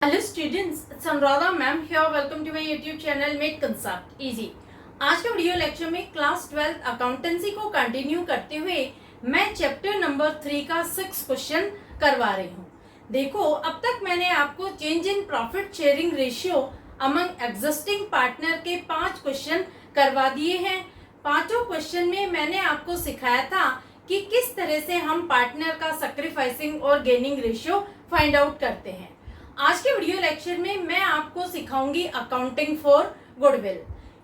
Hello students, it's Anuradha ma'am here. Welcome to my YouTube channel make concept easy. आज का video lecture में class 12 accountancy को continue करते हुए मैं चैप्टर नंबर 3 का 6 क्वेश्चन करवा रही हूँ। देखो, अब तक मैंने आपको change in profit sharing ratio among existing partner के 5 क्वेश्चन करवा दिए हैं। पांचों क्वेश्चन में मैंने आपको सिखाया था कि किस तरह से हम पार्टनर का सैक्रिफाइसिंग और गेनिंग रेशियो फाइंड आउट करते हैं। आज के वीडियो लेक्चर में मैं आपको सिखाऊंगी अकाउंटिंग फॉर गुडविल।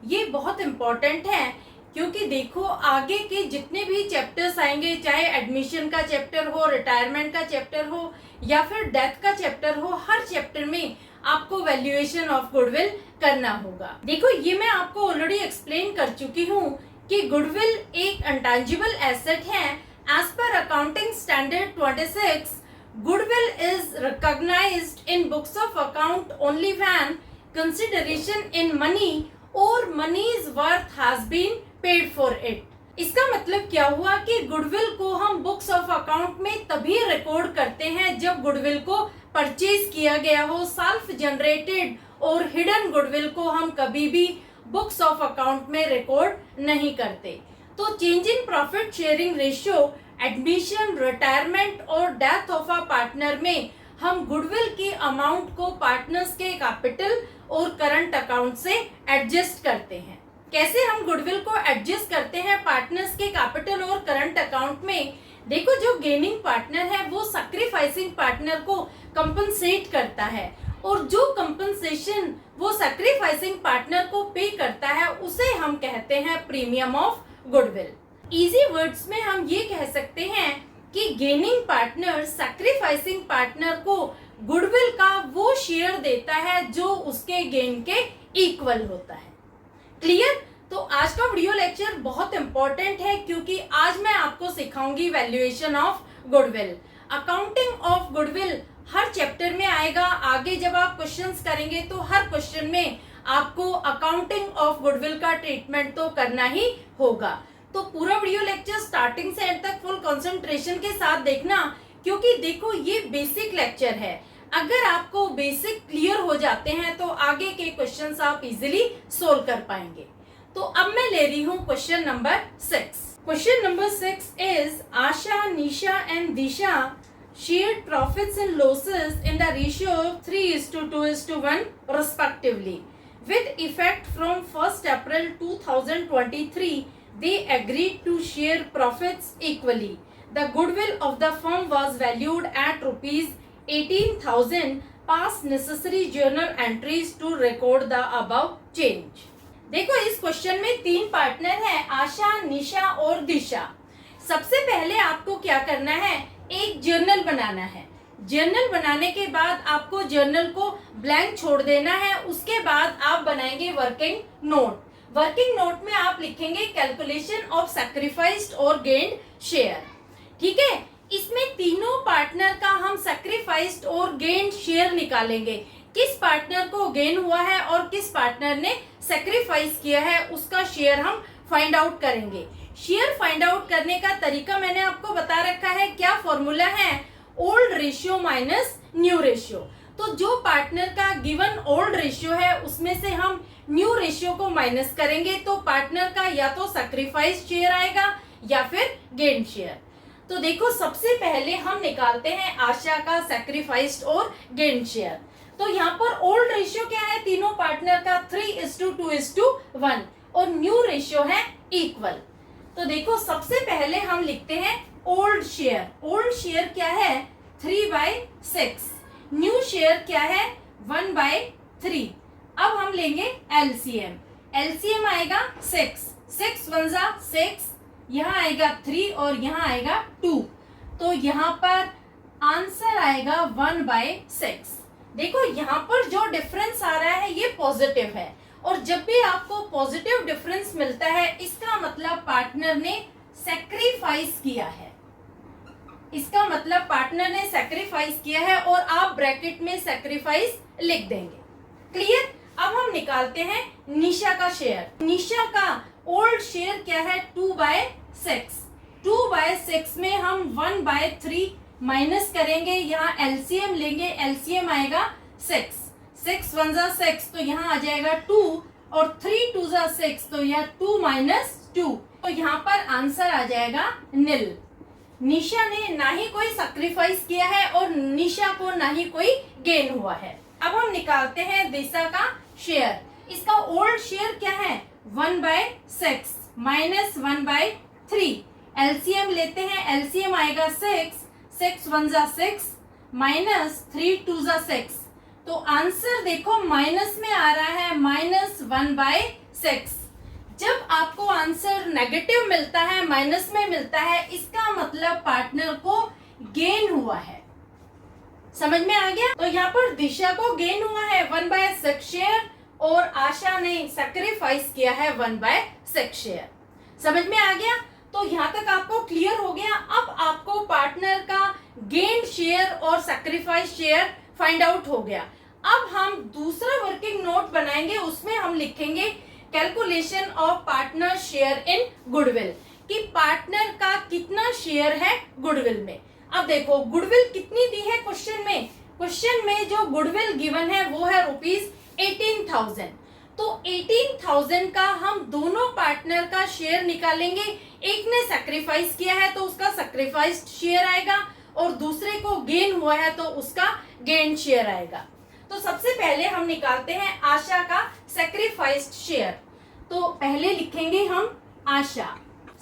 ये बहुत इम्पोर्टेंट है क्योंकि देखो, आगे के जितने भी चैप्टर्स आएंगे, चाहे एडमिशन का चैप्टर हो, रिटायरमेंट का चैप्टर हो या फिर डेथ का चैप्टर हो, हर चैप्टर में आपको वैल्यूएशन ऑफ गुडविल करना होगा। देखो, ये मैं आपको ऑलरेडी एक्सप्लेन कर चुकी हूँ कि गुडविल एक इंटेंजिबल एसेट है। As per accounting standard 26, goodwill is recognized in books of account only when consideration in money or money's worth has been paid for it। इसका मतलब क्या हुआ कि गुडविल को हम बुक्स ऑफ अकाउंट में तभी रिकॉर्ड करते हैं जब गुडविल को परचेज किया गया हो। सेल्फ जनरेटेड और हिडन गुडविल को हम कभी भी बुक्स ऑफ अकाउंट में रिकॉर्ड नहीं करते। तो change in profit sharing ratio, admission, retirement और डेथ ऑफ अ पार्टनर में हम गुडविल की अमाउंट को पार्टनर्स के कैपिटल और करंट अकाउंट से एडजस्ट करते हैं। कैसे हम गुडविल को एडजस्ट करते हैं पार्टनर्स के कैपिटल और करंट अकाउंट में? देखो, जो गेनिंग पार्टनर है वो सैक्रिफाइसिंग पार्टनर को कंपनसेट करता है और जो कंपनसेशन वो सैक्रिफाइसिंग पार्टनर को पे करता है उसे हम कहते हैं premium of goodwill. Easy words में हम ये कह सकते हैं कि गेनिंग पार्टनर सैक्रिफाइसिंग पार्टनर को गुडविल का वो शेयर देता है जो उसके गेन के इक्वल होता है। क्लियर? तो आज का वीडियो लेक्चर बहुत इंपॉर्टेंट है क्योंकि आज मैं आपको सिखाऊंगी valuation of goodwill. Accounting of goodwill हर चैप्टर में आएगा। आगे जब आप क्वेश्चंस करेंगे तो हर क्वेश्चन में आपको अकाउंटिंग ऑफ गुडविल का ट्रीटमेंट तो करना ही होगा। तो पूरा वीडियो लेक्चर स्टार्टिंग से एंड तक फुल कंसंट्रेशन के साथ देखना, क्योंकि देखो, ये बेसिक लेक्चर है। अगर आपको बेसिक क्लियर हो जाते हैं तो आगे के क्वेश्चंस आप इजीली सोल्व कर पाएंगे। तो अब मैं ले रही हूँ question number 6। Question number 6 is Asha, Nisha and Disha shared profits and losses in the ratio of 3:2:1 respectively. With effect from 1st April 2023, they agreed to share profits equally. The goodwill of the firm was valued at rupees 18,000. Pass necessary journal entries to record the above change. देखो, इस question में 3 partner हैं, आशा, निशा और दिशा। सबसे पहले आपको क्या करना है? एक जर्नल बनाना है। जर्नल बनाने के बाद आपको जर्नल को ब्लैंक छोड़ देना है। उसके बाद आप बनाएंगे वर्किंग नोट। वर्किंग नोट में आप लिखेंगे कैलकुलेशन ऑफ सैक्रिफाइस्ड और गेन्ड शेयर। ठीक है? इसमें तीनों पार्टनर का हम सैक्रिफाइस्ड और गेन्ड शेयर निकालेंगे। किस पार्टनर को गेन हुआ है और किस पार्टनर ने सैक्रिफाइस किया है उसका शेयर हम फाइंड आउट करेंगे। शेयर फाइंड आउट करने का तरीका मैंने आपको बता रखा है। क्या फॉर्मूला है? Old ratio minus new ratio. तो जो पार्टनर का गिवन ओल्ड रेशियो है उसमें से हम न्यू रेशियो को माइनस करेंगे तो पार्टनर का या तो सैक्रिफाइस शेयर आएगा या फिर गेन शेयर। तो देखो, सबसे पहले हम निकालते हैं आशा का सैक्रिफाइस्ड और गेन शेयर। तो यहाँ पर ओल्ड रेशियो क्या है तीनों पार्टनर का? 3:2:1 और न्यू रेशियो है इक्वल। तो देखो, सबसे पहले हम लिखते हैं ओल्ड शेयर। ओल्ड शेयर क्या है? 3/6। न्यू शेयर क्या है? 1/3। अब हम लेंगे एलसीएम। एलसीएम आएगा 6 1 जा 6, यहाँ आएगा 3 और यहाँ आएगा 2। तो यहाँ पर आंसर आएगा 1/6। देखो, यहाँ पर जो डिफरेंस आ रहा है ये पॉजिटिव है और जब भी आपको पॉजिटिव डिफरेंस मिलता है इसका मतलब पार्टनर ने सैक्रिफाइस किया है। इसका मतलब पार्टनर ने सैक्रिफाइस किया है और आप ब्रैकेट में सैक्रिफाइस लिख देंगे। क्लियर? अब हम निकालते हैं निशा का शेयर। निशा का ओल्ड शेयर क्या है? 2/6। 2/6 में हम 1/3 माइनस करेंगे, यहाँ एलसीएम लेंगे। एलसीएम आएगा 6, 6 1 जा 6 तो यहाँ आ जाएगा 2 और 3 2 जा 6 तो यह 2 माइनस 2 तो यहाँ पर आंसर आ जाएगा नील। निशा ने ना ही कोई सैक्रिफाइस किया है और निशा को ना ही कोई गेन हुआ है। अब हम निकालते हैं दिशा का शेयर। इसका ओल्ड शेयर क्या है 1/6 माइनस 1/3। एलसीएम लेते हैं, एलसीएम आएगा 6, 6 1 जा 6 माइनस 3 2 जा 6 तो आंसर देखो माइनस में आ रहा है -1/6। जब आपको आंसर नेगेटिव मिलता है, माइनस में मिलता है, इसका मतलब पार्टनर को गेन हुआ है। समझ में आ गया? तो यहाँ पर दिशा को गेन हुआ है 1/6 शेयर और आशा ने सैक्रिफाइस किया है 1/6 शेयर। समझ में आ गया? तो यहाँ तक आपको क्लियर हो गया। अब आपको पार्टनर का गेन शेयर और सैक्रिफाइस शेयर फाइंड आउट हो गया। अब हम दूसरा वर्किंग नोट बनाएंगे, उसमें हम लिखेंगे calculation of partner share in goodwill कि पार्टनर का कितना शेयर है गुडविल में। अब देखो गुडविल कितनी दी है क्वेश्चन में जो गुडविल गिवन है वो है ₹18,000। तो 18,000 का हम दोनों पार्टनर का शेयर निकालेंगे। एक ने सैक्रिफाइस किया है तो उसका सैक्रिफाइस्ड शेयर आएगा और दूसरे को गेन हुआ है तो उसका गेन शेयर आएगा। तो सबसे पहले हम निकालते हैं आशा का सैक्रिफाइस्ड शेयर। तो पहले लिखेंगे हम आशा।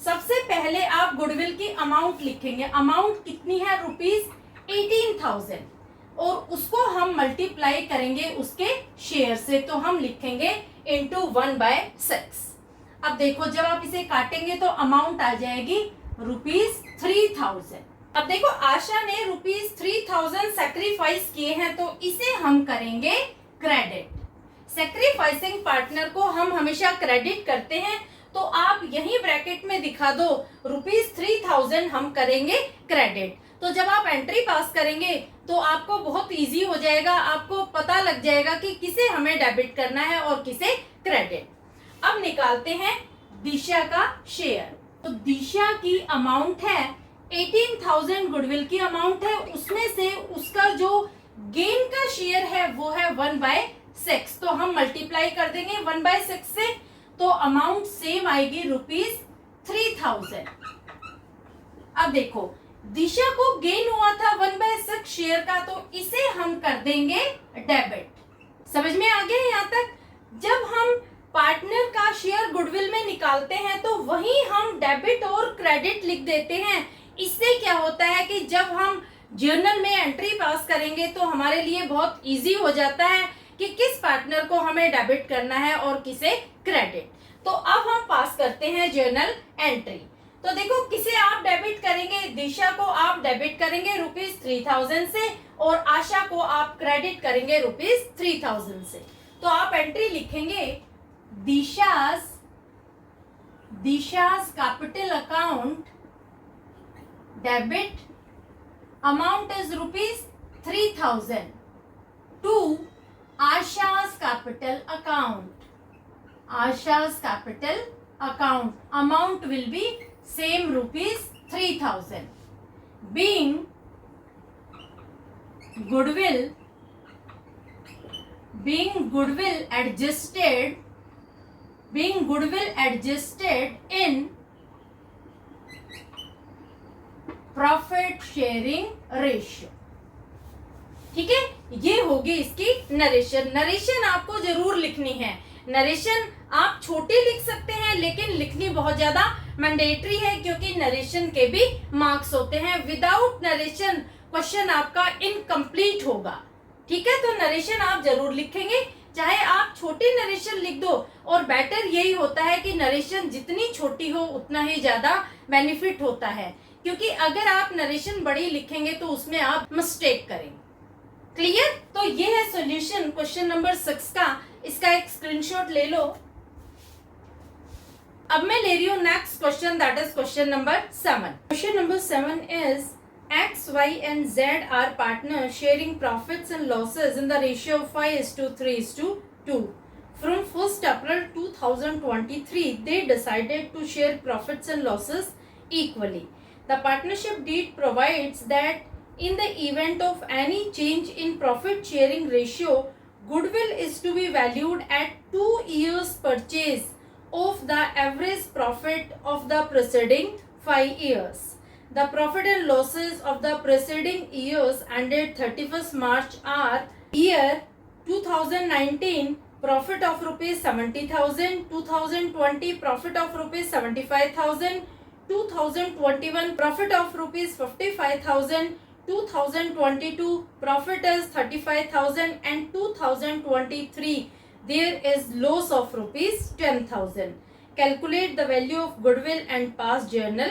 सबसे पहले आप गुडविल की अमाउंट लिखेंगे। अमाउंट कितनी है ₹18,000 और उसको हम मल्टीप्लाई करेंगे उसके शेयर से, तो हम लिखेंगे इंटू 1/6। अब देखो जब आप इसे काटेंगे तो अमाउंट आ जाएगी ₹3,000। अब देखो आशा ने ₹3,000 सैक्रिफाइस किए हैं तो इसे हम करेंगे क्रेडिट। सैक्रिफाइसिंग पार्टनर को हम हमेशा क्रेडिट करते हैं, तो आप यही ब्रैकेट में दिखा दो ₹3,000 हम करेंगे क्रेडिट। तो जब आप एंट्री पास करेंगे तो आपको बहुत इजी हो जाएगा, आपको पता लग जाएगा कि किसे हमें डेबिट करना है और किसे क्रेडिट। अब निकालते हैं दिशा का शेयर। तो दिशा की अमाउंट है 18,000 गुडविल की अमाउंट है, उसमें से उसका जो गेन का शेयर है वो है 1/6। तो हम मल्टीप्लाई कर देंगे 1/6 से, तो अमाउंट सेम आएगी ₹3,000। अब देखो दिशा को गेन हुआ था 1/6 शेयर का, तो इसे हम कर देंगे डेबिट। समझ में आ गया यहाँ तक? जब हम पार्टनर का शेयर गुडविल में निकालते हैं तो वही हम डेबिट और क्रेडिट लिख देते हैं। इससे क्या होता है कि जब हम जर्नल में एंट्री पास करेंगे तो हमारे लिए बहुत इजी हो जाता है कि किस पार्टनर को हमें डेबिट करना है और किसे क्रेडिट। तो अब हम पास करते हैं जर्नल एंट्री। तो देखो किसे आप डेबिट करेंगे, दिशा को आप डेबिट करेंगे ₹3,000 से और आशा को आप क्रेडिट करेंगे ₹3,000 से। तो आप एंट्री लिखेंगे दिशा's capital account debit amount is ₹3,000 to Asha's capital account. Asha's capital account amount will be same ₹3,000. Being goodwill adjusted in profit sharing ratio. ठीक है, ये होगी इसकी नरेशन आपको जरूर लिखनी है। नरेशन आप छोटी लिख सकते हैं लेकिन लिखनी बहुत ज्यादा मैंडेटरी है क्योंकि नरेशन के भी मार्क्स होते हैं। विदाउट नरेशन क्वेश्चन आपका इनकम्प्लीट होगा। ठीक है, तो नरेशन आप जरूर लिखेंगे, चाहे आप छोटी नरेशन लिख दो। और बेटर यही होता है कि नरेशन जितनी छोटी हो उतना ही ज्यादा बेनिफिट होता है, क्योंकि अगर आप नरेशन बड़ी लिखेंगे तो उसमें आप मिस्टेक करेंगे। क्लियर? तो ये है सॉल्यूशन क्वेश्चन नंबर 6 का। इसका एक स्क्रीनशॉट ले लो। अब मैं ले रही हूँ next question, that is question number 7। Question number 7 is X, Y and Z are partners sharing profits and losses in the ratio of 5:3:2. From 1st April 2023, they decided to share profits and losses equally. The partnership deed provides that In the event of any change in profit sharing ratio, goodwill is to be valued at 2 years purchase of the average profit of the preceding 5 years. The profit and losses of the preceding years ended 31st March are: year 2019 profit of rupees 70,000, 2020 profit of rupees 75,000, 2021 profit of rupees 55,000, 2022 profit is 35,000, and 2023 there is loss of rupees 10,000. Calculate the value of goodwill and past journal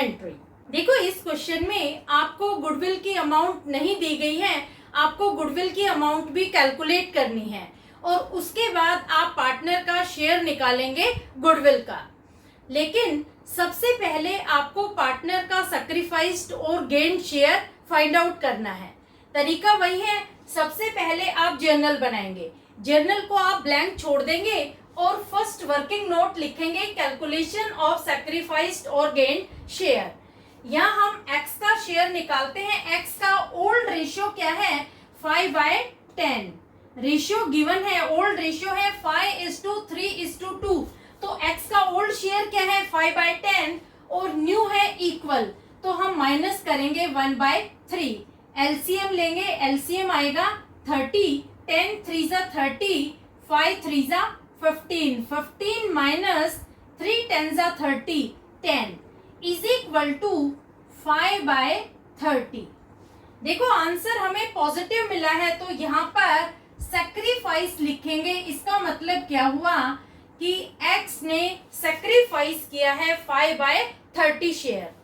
entry. देखो इस question में आपको goodwill की amount नहीं दी गई है, आपको goodwill की अमाउंट भी कैलकुलेट करनी है और उसके बाद आप पार्टनर का शेयर निकालेंगे गुडविल का। लेकिन सबसे पहले आपको पार्टनर का सैक्रिफाइस्ड और गेन्ड शेयर फाइंड आउट करना है। तरीका वही है, सबसे पहले आप जर्नल बनाएंगे, जर्नल को आप ब्लैंक छोड़ देंगे और फर्स्ट वर्किंग नोट लिखेंगे कैलकुलेशन ऑफ सैक्रिफाइस्ड और गेन्ड शेयर। यहाँ हम x का शेयर निकालते हैं। x का ओल्ड रेशियो क्या है? 5/10 रेशियो गिवन है, ओल्ड रेशियो है 5:3:2। तो x का ओल्ड शेयर क्या है? 5/10 और न्यू है इक्वल, तो हम माइनस करेंगे 1/3। एलसीएम लेंगे, एलसीएम आएगा 30, 10 3 30, 5 3 15, 15 माइनस 3 10 30, 10 इज इक्वल टू 5/30। देखो आंसर हमें पॉजिटिव मिला है, तो यहाँ पर सैक्रिफाइस लिखेंगे। इसका मतलब क्या हुआ कि x ने सैक्रिफाइस किया है 5/30 शेयर।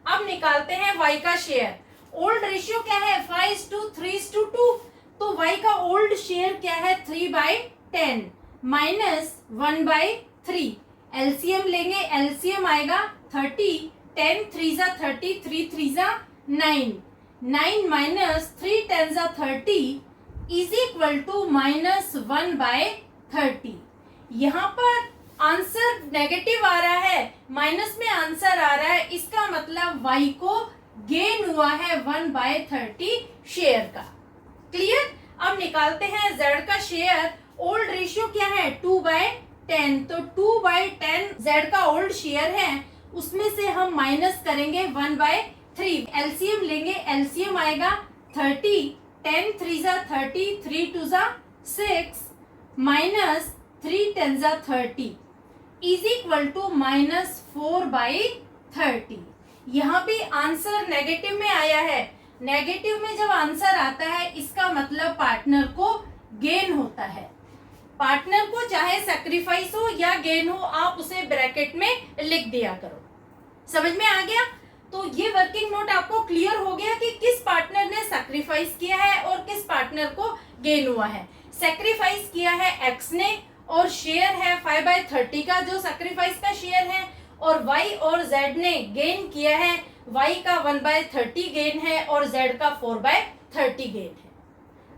अब निकालते हैं y का शेयर। ओल्ड रेशियो क्या है? 5:3:2। तो y का ओल्ड शेयर क्या है? 3/10 माइनस 1/3। एलसीएम लेंगे, एलसीएम आएगा 30, 10 3 30, 3 3 9, 9 minus 3 10 30 is equal to minus 1/30। यहाँ पर आंसर नेगेटिव आ रहा है, माइनस में आंसर आ रहा है, इसका मतलब y को गेन हुआ है 1/30 शेयर का। क्लियर? अब निकालते हैं z का शेयर। ओल्ड रेशियो क्या है? 2/10, तो 2/10 z का ओल्ड शेयर है, उसमें से हम माइनस करेंगे 1/3। एलसीएम लेंगे, एलसीएम आएगा 30, 10 3 30, 3 2 6 minus 3 10 30 is equal to minus 4/30। यहाँ भी आंसर नेगेटिव में आया है। नेगेटिव में जब आंसर आता है इसका मतलब पार्टनर को गेन होता है। पार्टनर को चाहे सैक्रिफाइस हो या गेन हो, आप उसे ब्रैकेट में लिख दिया करो। समझ में आ गया? तो ये वर्किंग नोट आपको क्लियर हो गया कि किस पार्टनर ने सैक्रिफाइस किया है और किस पार्टनर को गेन हुआ है। सैक्रिफाइस किया है एक्स ने और शेयर है 5/30 का जो सैक्रिफाइस का शेयर है, और y और z ने गेन किया है, y का 1/30 गेन है और z का 4/30 गेन है।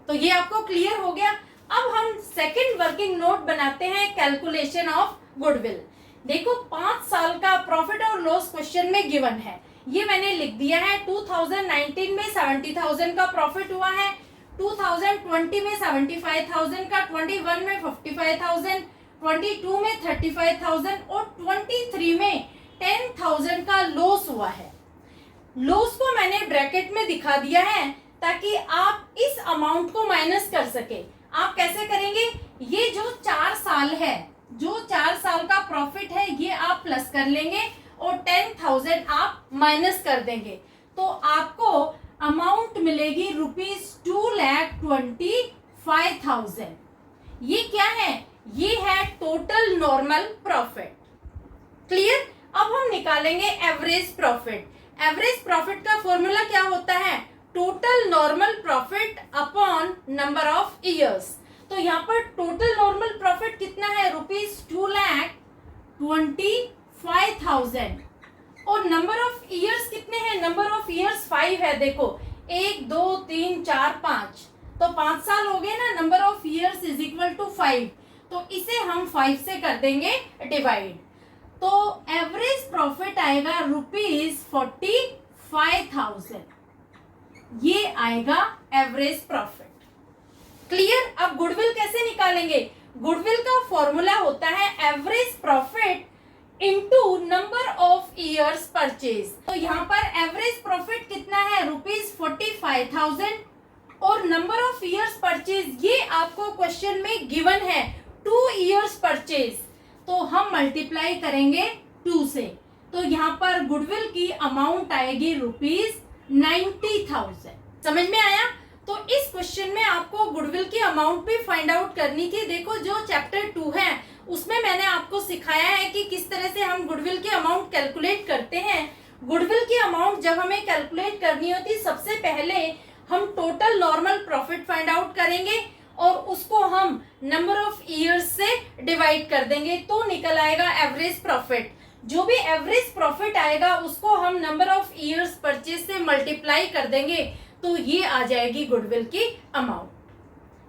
तो ये आपको क्लियर हो गया। अब हम सेकंड वर्किंग नोट बनाते हैं कैलकुलेशन ऑफ गुडविल। देखो 5 साल का प्रॉफिट और लॉस क्वेश्चन में गिवन है, ये मैंने लिख दिया है। 2019 में 70,000 का प्रॉफिट हुआ है, 2020 में 75,000 का, 21 में 55,000, 22 में 35,000 और 23 में 10,000 का लॉस हुआ है। लॉस को मैंने ब्रैकेट में दिखा दिया है ताकि आप इस अमाउंट को माइनस कर सके। आप कैसे करेंगे? ये जो 4 साल है, जो 4 साल का प्रॉफिट है, ये आप प्लस कर लेंगे और 10,000 आप माइनस कर देंगे, तो आपको अमाउंट मिलेगी ₹2,25,000। ये क्या है? ये है टोटल नॉर्मल प्रॉफिट। क्लियर? अब हम निकालेंगे एवरेज प्रॉफिट। एवरेज प्रॉफिट का फॉर्मूला क्या होता है? Total normal profit upon number of years. तो यहाँ पर टोटल नॉर्मल प्रॉफिट कितना है? ₹2,25,000। और नंबर ऑफ ईयर्स कितने हैं? नंबर ऑफ ईयर्स 5 है। देखो 1 2 3 4 5, तो 5 साल हो गए ना। Number of years is equal to 5, तो इसे हम 5 से कर देंगे डिवाइड, तो एवरेज प्रॉफिट आएगा ₹45,000। ये आएगा एवरेज प्रॉफिट। क्लियर? अब गुडविल कैसे निकालेंगे? गुडविल का फॉर्मूला होता है average profit into number of years purchase. तो यहाँ पर एवरेज प्रॉफिट कितना है? ₹45,000 और नंबर ऑफ ईयर्स परचेज ये आपको क्वेश्चन में गिवन है 2 ईयर्स परचेज, तो हम मल्टीप्लाई करेंगे 2 से। तो यहाँ पर गुडविल की अमाउंट आएगी ₹90,000। समझ में आया? तो इस क्वेश्चन में आपको गुडविल की अमाउंट भी फाइंड आउट करनी थी। देखो जो चैप्टर 2 है उसमें मैंने आपको सिखाया है कि किस तरह से हम गुडविल की अमाउंट कैलकुलेट करते हैं। गुडविल की अमाउंट जब हमें कैलकुलेट करनी होती, सबसे पहले हम total normal profit find out करेंगे और उसको हम नंबर ऑफ ईयर्स से डिवाइड कर देंगे, तो निकल आएगा एवरेज प्रॉफिट। जो भी एवरेज प्रॉफिट आएगा उसको हम नंबर ऑफ ईयर्स परचेज से मल्टीप्लाई कर देंगे, तो ये आ जाएगी गुडविल की अमाउंट।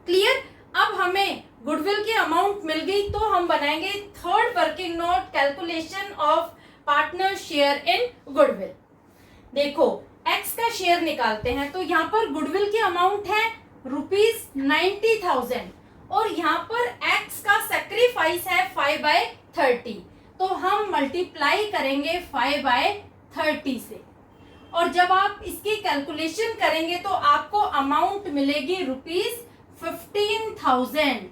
क्लियर? अब हमें गुडविल की अमाउंट मिल गई, तो हम बनाएंगे third working note, calculation of partner share in goodwill. देखो एक्स का शेयर निकालते हैं, तो यहाँ पर गुडविल की अमाउंट है ₹90,000 और यहाँ पर एक्स का सेक्रीफाइस है 5/30, तो हम मल्टीप्लाई करेंगे 5/30 से। और जब आप इसकी कैलकुलेशन करेंगे तो आपको अमाउंट मिलेगी ₹15,000।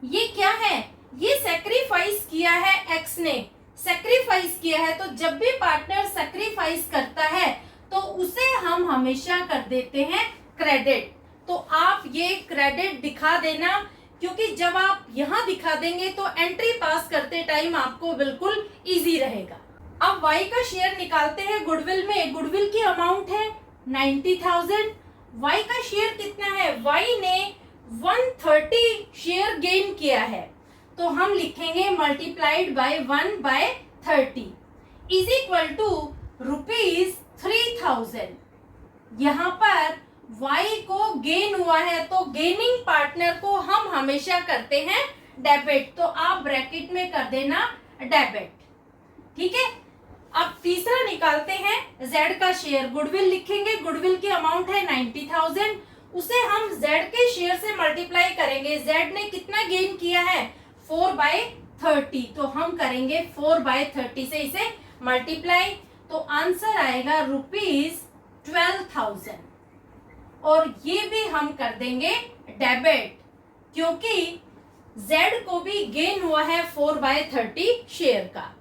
ये क्या है? ये सेक्रीफाइस किया है एक्स ने, सेक्रीफाइस किया है। तो जब भी पार्टनर सेक्रीफाइस करता है तो उसे हम हमेशा कर देते हैं क्रेडिट। तो आप ये क्रेडिट दिखा देना, क्योंकि जब आप यहाँ दिखा देंगे तो एंट्री पास करते टाइम आपको बिल्कुल इजी रहेगा। अब y का शेयर निकालते हैं गुडविल में। गुडविल की अमाउंट है 90,000। y का शेयर कितना है? y ने 130 शेयर गेन किया है, तो हम लिखेंगे multiplied by 1/30 is equal to ₹3,000। यहाँ पर y को गेन हुआ है, तो गेनिंग पार्टनर को हम हमेशा करते हैं डेबिट, तो आप ब्रैकेट में कर देना डेबिट। ठीक है? अब तीसरा निकालते हैं z का शेयर। गुडविल लिखेंगे, गुडविल की अमाउंट है 90,000, उसे हम z के शेयर से मल्टीप्लाई करेंगे। z ने कितना गेन किया है? 4/30, तो हम करेंगे 4/30 से इसे मल्टीप्लाई, तो आंसर आएगा ₹12,000 और ये भी हम कर देंगे डेबिट, क्योंकि z को भी गेन हुआ है 4/30 शेयर का।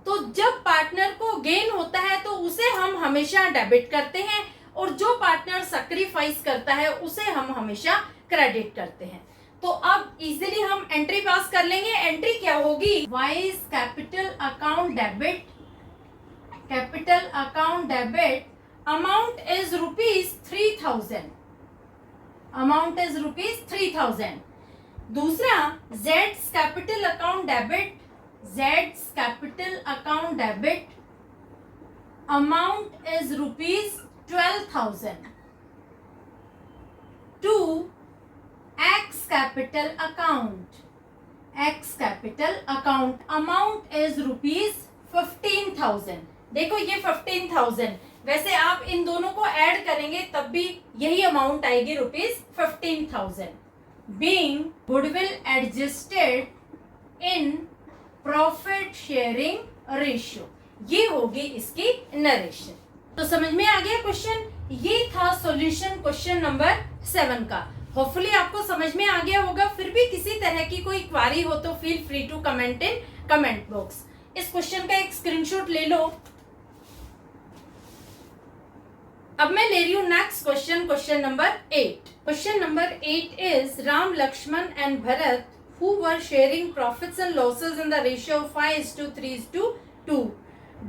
तो जब पार्टनर को गेन होता है तो उसे हम हमेशा डेबिट करते हैं, और जो पार्टनर सैक्रिफाइस करता है उसे हम हमेशा क्रेडिट करते हैं। तो अब इजीली हम एंट्री पास कर लेंगे। एंट्री क्या होगी? Wise capital account debit, capital account debit, amount is ₹3,000, amount is ₹3,000। दूसरा Jades capital account debit, Z's capital account debit, amount is ₹12,000. To X capital account, X capital account, amount is ₹15,000। देखो ये 15,000, वैसे आप इन दोनों को add करेंगे तब भी यही अमाउंट आएगी ₹15,000। Being goodwill adjusted in profit sharing ratio, ये होगी इसकी नरेशन। तो समझ में आ गया क्वेश्चन? ये था सॉल्यूशन क्वेश्चन नंबर 7 का। होपफुली आपको समझ में आ गया होगा। फिर भी किसी तरह की कोई क्वारी हो तो feel free to comment in comment box. इस क्वेश्चन का एक स्क्रीनशॉट ले लो। अब मैं ले रही हूँ next question, question number 8। Question number 8 is Ram, Lakshman and Bharat who were sharing profits and losses in the ratio of 5:3:2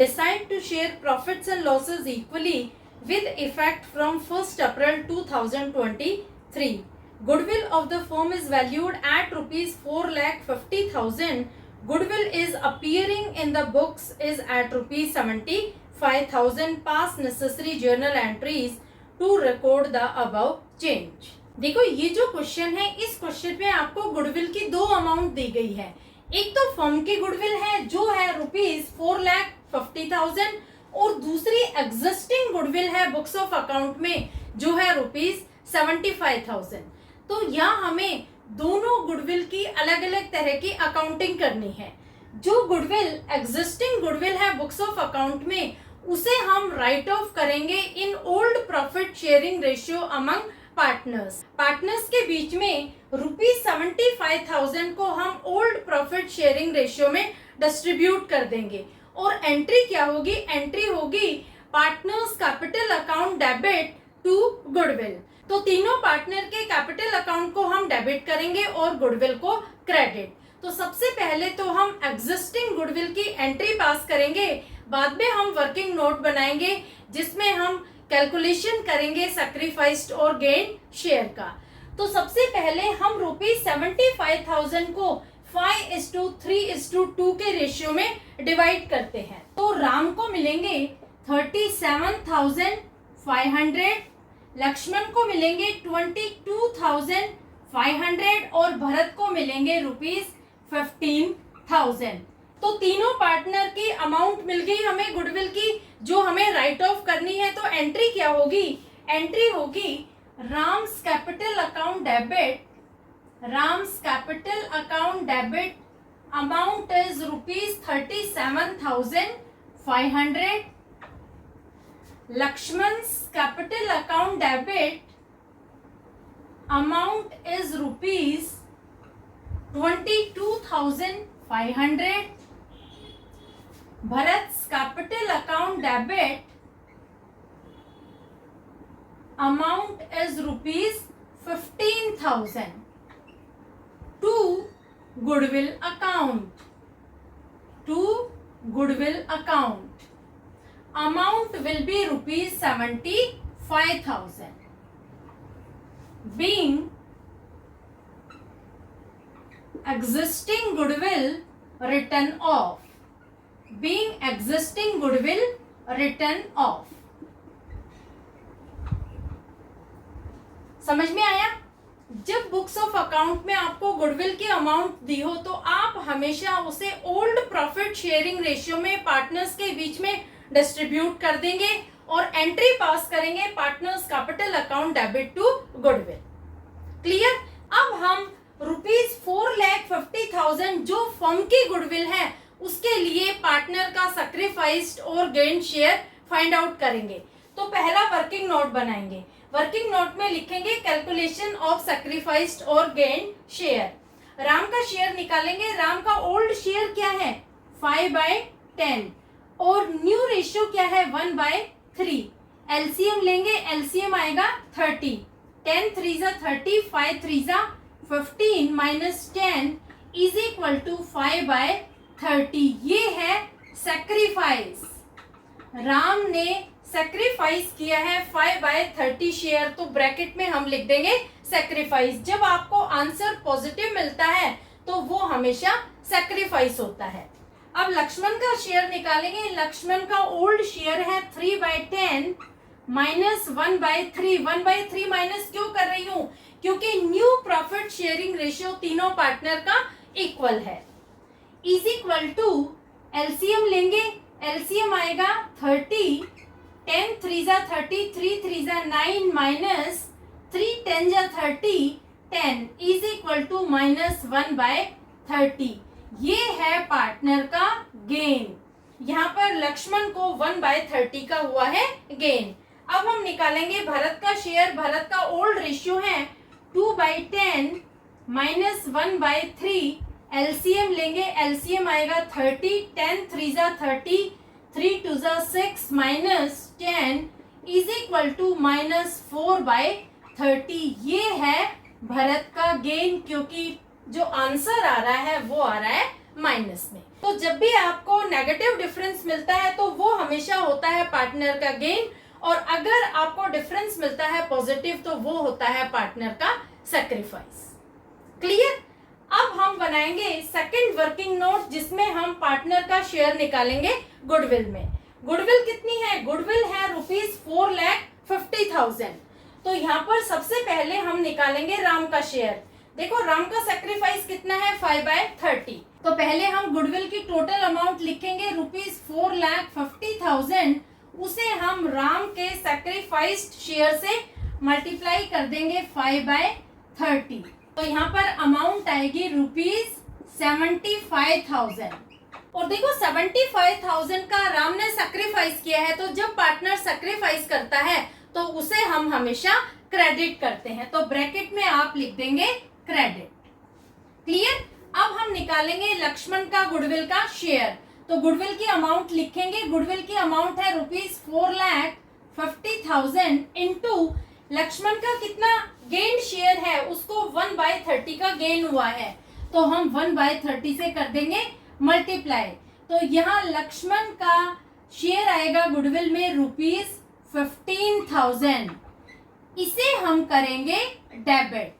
decide to share profits and losses equally with effect from 1st April 2023. Goodwill of the firm is valued at ₹4,50,000. Goodwill is appearing in the books is at ₹75,000. Pass necessary journal entries to record the above change. देखो ये जो question है, इस question में आपको goodwill की 2 amount दी गई है। एक तो फर्म की गुडविल है जो है ₹4,50,000 और दूसरी एग्जिस्टिंग गुडविल है बुक्स ऑफ अकाउंट में जो है ₹75,000। तो यहाँ हमें दोनों गुडविल की अलग अलग तरह की अकाउंटिंग करनी है। जो गुडविल एग्जिस्टिंग गुडविल है बुक्स ऑफ अकाउंट में, उसे हम राइट ऑफ करेंगे in old profit sharing ratio among partners के बीच में ₹75,000 को हम ओल्ड प्रॉफिट शेयरिंग रेशियो में डिस्ट्रीब्यूट कर देंगे। और एंट्री क्या होगी? एंट्री होगी partners capital account debit to goodwill. तो तीनों पार्टनर के कैपिटल अकाउंट को हम डेबिट करेंगे और गुडविल को क्रेडिट। तो सबसे पहले तो हम एग्जिस्टिंग गुडविल की एंट्री पास करेंगे, बाद में हम वर्किंग नोट बनाएंगे जिसमें हम कैलकुलेशन करेंगे सैक्रिफाइस्ड और गेन शेयर का। तो सबसे पहले हम ₹75,000 को 5:3:2 के रेशियो में डिवाइड करते हैं। तो राम को मिलेंगे 37,500, लक्ष्मण को मिलेंगे 22,500 और भरत को मिलेंगे ₹15,000। तो तीनों पार्टनर की अमाउंट मिल गई हमें गुडविल की, जो हमें राइट ऑफ करनी है। तो एंट्री क्या होगी? एंट्री होगी Ram's capital account debit amount is ₹37,500। लक्ष्मण's capital account debit amount is ₹22,500। Bharat's capital account debit amount is ₹15,000 to goodwill account amount will be ₹75,000 being existing goodwill written off। समझ में आया? जब बुक्स ऑफ अकाउंट में आपको goodwill की amount दी हो तो आप हमेशा उसे ओल्ड प्रॉफिट शेयरिंग रेशियो में पार्टनर्स के बीच में डिस्ट्रीब्यूट कर देंगे और एंट्री पास करेंगे partners capital account debit to goodwill. Clear? अब हम ₹4,50,000 जो फर्म की गुडविल है उसके लिए पार्टनर का सैक्रिफाइस्ड और गेन शेयर फाइंड आउट करेंगे। तो पहला वर्किंग नोट बनाएंगे। वर्किंग नोट में लिखेंगे कैलकुलेशन ऑफ सैक्रिफाइस्ड और गेन शेयर। राम का शेयर निकालेंगे। राम का ओल्ड शेयर क्या है? 5/10 और न्यू रेशियो क्या है? 1/3। एलसीएम लेंगे, एलसीएम आएगा 30। 10 3 30, 5 3 15 माइनस 10 इज इक्वल टू 5/30। ये है सैक्रिफाइस। राम ने सैक्रिफाइस किया है 5/30 शेयर, तो ब्रैकेट में हम लिख देंगे सैक्रिफाइस। जब आपको आंसर पॉजिटिव मिलता है तो वो हमेशा सैक्रिफाइस होता है। अब लक्ष्मण का शेयर निकालेंगे। लक्ष्मण का ओल्ड शेयर है 3/10 माइनस 1/3। 1/3 माइनस क्यों कर रही हूं? क्योंकि न्यू प्रॉफिट शेयरिंग रेशियो तीनों पार्टनर का इक्वल है। इज इक्वल टू एलसीएम लेंगे। एलसीएम आएगा 30। 10 3 30, 3 3 9 minus 3 10 30, 10 is equal to minus 1/30। ये है पार्टनर का गेन। यहाँ पर लक्ष्मण को 1/30 का हुआ है गेन। अब हम निकालेंगे भरत का शेयर। भरत का ओल्ड रेशियो है 2/10 माइनस 1/3। एलसीएम लेंगे। एलसीएम आएगा 30। 10 3 30, 3 2 6 minus 10 is equal to minus 4/30। ये है भरत का गेन, क्योंकि जो आंसर आ रहा है वो आ रहा है माइनस में। तो जब भी आपको नेगेटिव डिफरेंस मिलता है तो वो हमेशा होता है पार्टनर का गेन, और अगर आपको डिफरेंस मिलता है पॉजिटिव तो वो होता है पार्टनर का सैक्रिफाइस। क्लियर? अब हम बनाएंगे सेकंड वर्किंग नोट जिसमें हम पार्टनर का शेयर निकालेंगे गुडविल में। गुडविल कितनी है? गुडविल है ₹4,50,000। तो यहाँ पर सबसे पहले हम निकालेंगे राम का शेयर। देखो राम का सैक्रिफाइस कितना है? 5/30। तो पहले हम गुडविल की टोटल अमाउंट लिखेंगे ₹4,50,000। उसे हम राम के सैक्रिफाइस्ड शेयर से मल्टीप्लाई कर देंगे 5/30। तो यहाँ पर अमाउंट आएगी ₹75,000। और देखो 75,000 का राम ने सैक्रिफाइस किया है, तो जब पार्टनर सैक्रिफाइस करता है तो उसे हम हमेशा क्रेडिट करते हैं, तो ब्रैकेट में आप लिख देंगे क्रेडिट। क्लियर। अब हम निकालेंगे लक्ष्मण का गुडविल का शेयर। तो गुडविल की अमाउंट लिखेंगे, गुडविल की अमाउंट है ₹4,50,000 इंटू लक्ष्मण का कितना गेन शेयर है, उसको 1/30 का गेन हुआ है, तो हम 1/30 से कर देंगे मल्टीप्लाई। तो यहाँ लक्ष्मण का शेयर आएगा गुडविल में ₹15,000, इसे हम करेंगे डेबिट।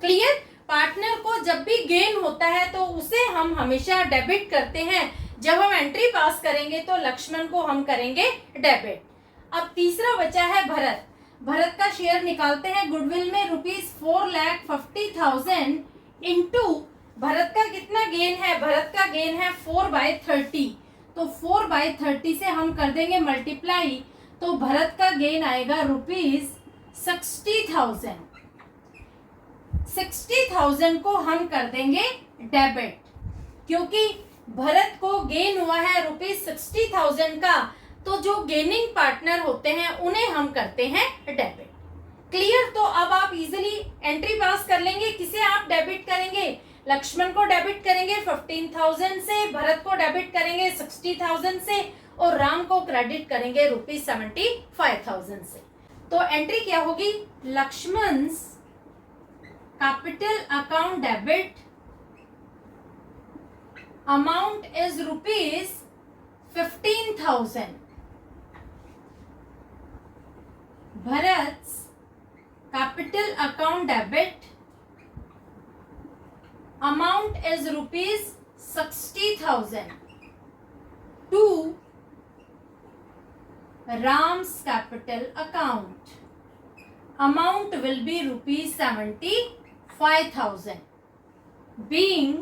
क्लियर। पार्टनर को जब भी गेन होता है तो उसे हम हमेशा डेबिट करते हैं। जब हम एंट्री पास करेंगे तो लक्ष्मण को हम करेंगे डेबिट। अब तीसरा बचा है भरत। भरत का शेयर निकालते हैं। गुडविल में ₹4,50,000 इंटू भरत का कितना गेन है, भरत का गेन है 4/30, तो 4/30 से हम कर देंगे मल्टीप्लाई, तो भरत का गेन आएगा ₹60,000। 60,000 को हम कर देंगे डेबिट, क्योंकि भरत को गेन हुआ है ₹60,000 का, तो जो गेनिंग पार्टनर होते हैं उन्हें हम करते हैं डेबिट। क्लियर। तो अब आप इजीली एंट्री पास कर लेंगे। किसे आप डेबिट करेंगे, लक्ष्मण को डेबिट करेंगे 15,000 से, भरत को डेबिट करेंगे 60,000 से, और राम को क्रेडिट करेंगे ₹75,000 से। तो एंट्री क्या होगी, लक्ष्मण's capital account debit amount is ₹15,000. Bharat's capital account debit amount is ₹60,000 to Ram's capital account. Amount will be ₹75,000. Being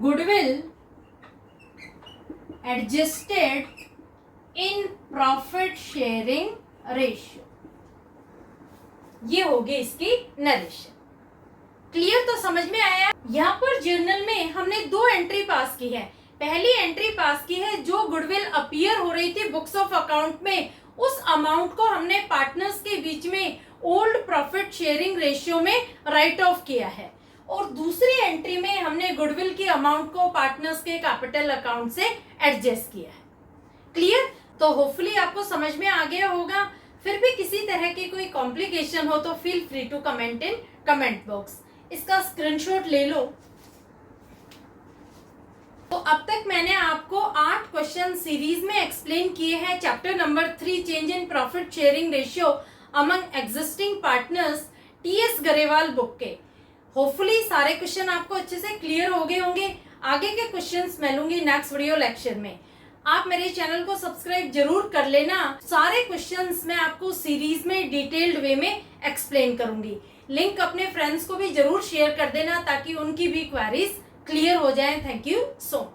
goodwill adjusted in profit sharing ratio. ये होगी इसकी नरेशन। क्लियर। तो समझ में आया। यहाँ पर जर्नल में हमने 2 एंट्री पास की है। पहली एंट्री पास की है जो गुडविल अपीयर हो रही थी बुक्स ऑफ अकाउंट में, उस अमाउंट को हमने पार्टनर्स के बीच में ओल्ड प्रॉफिट शेयरिंग रेशियो में राइट ऑफ किया है, और दूसरी एंट्री में हमने गुडविल की अमाउंट को पार्टनर्स के कैपिटल अकाउंट से एडजस्ट किया है। क्लियर। तो होपफुली आपको समझ में आ गया होगा। फिर भी किसी तरह की कोई कॉम्प्लिकेशन हो तो feel free to comment in comment box. इसका स्क्रीनशॉट ले लो। तो अब तक मैंने आपको 8 क्वेश्चन सीरीज में एक्सप्लेन किए हैं chapter number 3 change in profit sharing ratio among existing partners TS Grewal book के। होपफुली सारे क्वेश्चन आपको अच्छे से क्लियर हो गए होंगे। आगे के क्वेश्चंस मैं लूंगी नेक्स्ट वीडियो लेक्चर में। आप मेरे चैनल को सब्सक्राइब जरूर कर लेना। सारे क्वेश्चंस मैं आपको सीरीज में डिटेल्ड वे में एक्सप्लेन करूंगी। लिंक अपने फ्रेंड्स को भी जरूर शेयर कर देना ताकि उनकी भी क्वेरीज क्लियर हो जाए। Thank you so much.